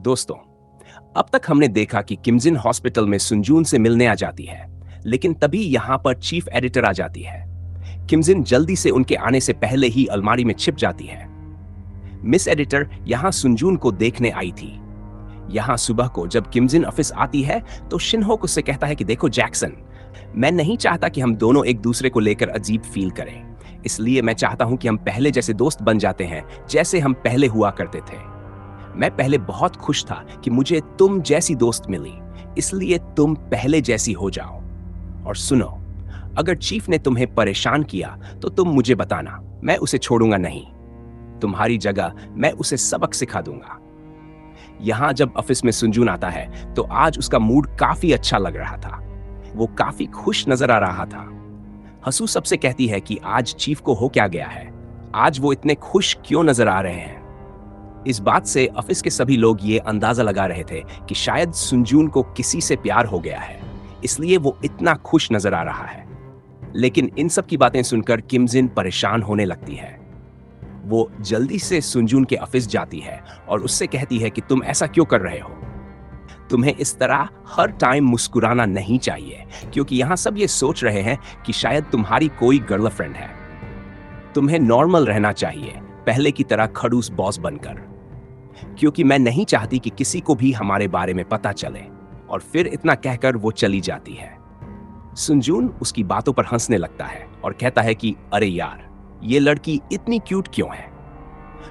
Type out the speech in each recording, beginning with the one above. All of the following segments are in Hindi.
दोस्तों, अब तक हमने देखा कि किमजिन हॉस्पिटल में सुनजून से मिलने आ जाती है, लेकिन तभी यहां पर चीफ एडिटर आ जाती है। किमजिन जल्दी से उनके आने से पहले ही अलमारी में छिप जाती है। मिस एडिटर यहां सुनजून को देखने आई थी। यहां सुबह को जब किमजिन ऑफिस आती है तो शिनहोक उससे कहता है कि देखो जैक्सन, मैं नहीं चाहता कि हम दोनों एक दूसरे को लेकर अजीब फील करें, इसलिए मैं चाहता हूं कि हम पहले जैसे दोस्त बन जाते हैं जैसे हम पहले हुआ करते थे। मैं पहले बहुत खुश था कि मुझे तुम जैसी दोस्त मिली, इसलिए तुम पहले जैसी हो जाओ। और सुनो, अगर चीफ ने तुम्हें परेशान किया तो तुम मुझे बताना, मैं उसे छोड़ूंगा नहीं। तुम्हारी जगह मैं उसे सबक सिखा दूंगा। यहां जब ऑफिस में सुनजून आता है तो आज उसका मूड काफी अच्छा लग रहा था। वो काफी खुश नजर आ रहा था। हसू सबसे कहती है कि आज चीफ को हो क्या गया है, आज वो इतने खुश क्यों नजर आ रहे हैं। इस बात से ऑफिस के सभी लोग ये अंदाजा लगा रहे थे कि शायद सुनजून को किसी से प्यार हो गया है, इसलिए वो इतना खुश नजर आ रहा है। लेकिन इन सब की बातें सुनकर किमजिन परेशान होने लगती है। वो जल्दी से सुनजून के ऑफिस जाती है और उससे कहती है कि तुम ऐसा क्यों कर रहे हो, तुम्हें इस तरह हर टाइम मुस्कुराना नहीं चाहिए, क्योंकि यहां सब ये सोच रहे हैं कि शायद तुम्हारी कोई गर्लफ्रेंड है। तुम्हें नॉर्मल रहना चाहिए, पहले की तरह खड़ूस बॉस बनकर, क्योंकि मैं नहीं चाहती कि किसी को भी हमारे बारे में पता चले। और फिर इतना कहकर वो चली जाती है। सुनजून उसकी बातों पर हंसने लगता है और कहता है कि अरे यार, ये लड़की इतनी क्यूट क्यों है।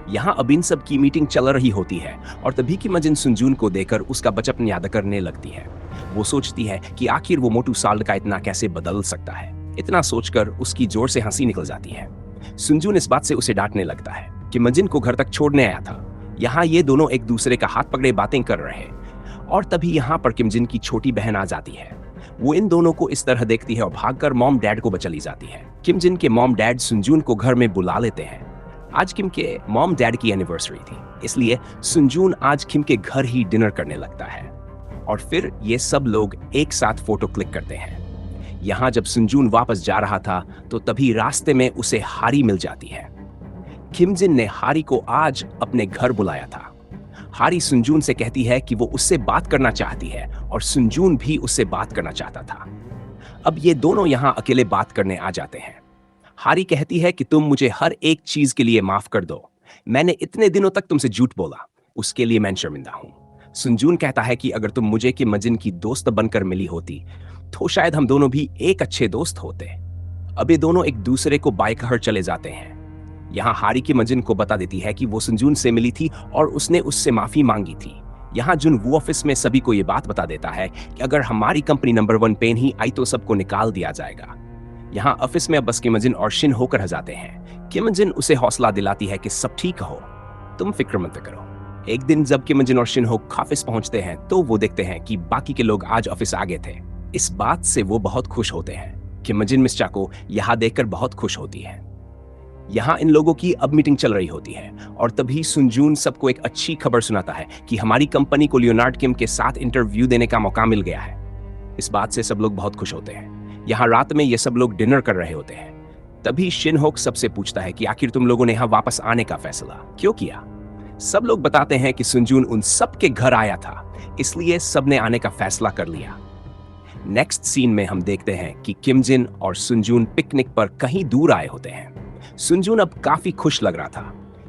यहां अब इन सब की मीटिंग चल रही होती है और तभी की मजिन सुनजून को देखकर उसका बचपन याद करने लगती है। वो सोचती है कि आखिर वो मोटू साल्ड का इतना कैसे बदल सकता है। इतना सोचकर उसकी जोर से हंसी निकल जाती है। सुनजून इस बात से उसे डांटने लगता है कि मजिन को घर तक छोड़ने आया था। यहाँ ये दोनों एक दूसरे का हाथ पकड़े बातें कर रहे हैं और तभी यहाँ पर किमजिन की छोटी बहन आ जाती है। वो इन दोनों को इस तरह देखती है और भागकर मॉम डैड को बचा ली जाती है। किमजिन के मॉम डैड सुनजून को घर में बुला लेते हैं। आज किम के मॉम डैड की एनिवर्सरी थी, इसलिए सुनजून आज किम के घर ही डिनर करने लगता है और फिर ये सब लोग एक साथ फोटो क्लिक करते हैं। यहाँ जब सुनजून वापस जा रहा था तो तभी रास्ते में उसे हारी मिल जाती है। किमजिन ने हारी को आज अपने घर बुलाया था। हारी सुनजून से कहती है कि वो उससे बात करना चाहती है और सुनजून भी उससे बात करना चाहता था। अब ये दोनों यहाँ अकेले बात करने आ जाते हैं। हारी कहती है कि तुम मुझे हर एक चीज के लिए माफ कर दो, मैंने इतने दिनों तक तुमसे झूठ बोला, उसके लिए मैं शर्मिंदा हूं। सुनजून कहता है कि अगर तुम मुझे कि मजिन की दोस्त बनकर मिली होती तो शायद हम दोनों भी एक अच्छे दोस्त होते। अब ये दोनों एक दूसरे को बाय कहर चले जाते हैं। यहाँ हारी की मजिन को बता देती है कि वो सुनजून से मिली थी और उसने उससे माफी मांगी थी। यहाँ जुन वो ऑफिस में सभी को ये बात बता देता है कि अगर हमारी कंपनी नंबर 1 पेन ही आई तो सबको निकाल दिया जाएगा। यहाँ ऑफिस में अब बस किमजिन और शिन होकर जाते हैं। किमजिन उसे हौसला दिलाती है कि सब ठीक हो, तुम फिक्र मत करो। एक दिन जब किमजिन और शिन होक ऑफिस पहुंचते हैं तो वो देखते हैं कि बाकी के लोग आज ऑफिस आ गए थे। इस बात से वो बहुत खुश होते हैं। किमजिन मिस्चा को यहाँ देखकर बहुत खुश होती है। यहाँ इन लोगों की अब मीटिंग चल रही होती है और तभी सुनजून सबको एक अच्छी खबर सुनाता है कि हमारी कंपनी को लियोनार्ड किम के साथ इंटरव्यू देने का मौका मिल गया है। इस बात से सब लोग बहुत खुश होते हैं। यहाँ रात में ये सब लोग डिनर कर रहे होते हैं। तभी शिनहोक सबसे पूछता है कि आखिर तुम लोगों ने यहाँ वापस आने का फैसला क्यों किया। सब लोग बताते हैं कि सुनजून उन सब के घर आया था, इसलिए सबने आने का फैसला कर लिया। नेक्स्ट सीन में हम देखते हैं कि किमजिन और सुनजून पिकनिक पर कहीं दूर आए होते हैं। सुनजून अब काफी खुश लग रहा था।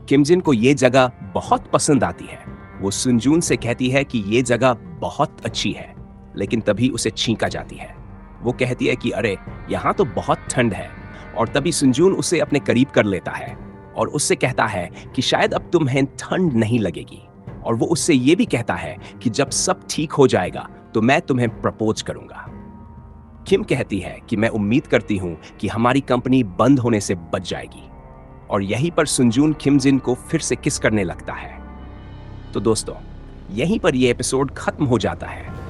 किमजिन को ये जगह बहुत पसंद आती है। वो सुनजून से कहती है कि ये जगह बहुत अच्छी है, लेकिन तभी उसे छींका जाती है। वो कहती है कि अरे, यहाँ तो बहुत ठंड है। और तभी सुनजून उसे अपने करीब कर लेता है और उससे कहता है कि शायद अब तुम्हें ठंड नहीं लगेगी। और वो उससे ये भी कहता है कि जब सब ठीक हो जाएगा तो मैं तुम्हें प्रपोज करूंगा। किम कहती है कि मैं उम्मीद करती हूं कि हमारी कंपनी बंद होने से बच जाएगी। और यहीं पर सुनजून किमजिन को फिर से किस करने लगता है। तो दोस्तों, यहीं पर यह एपिसोड खत्म हो जाता है।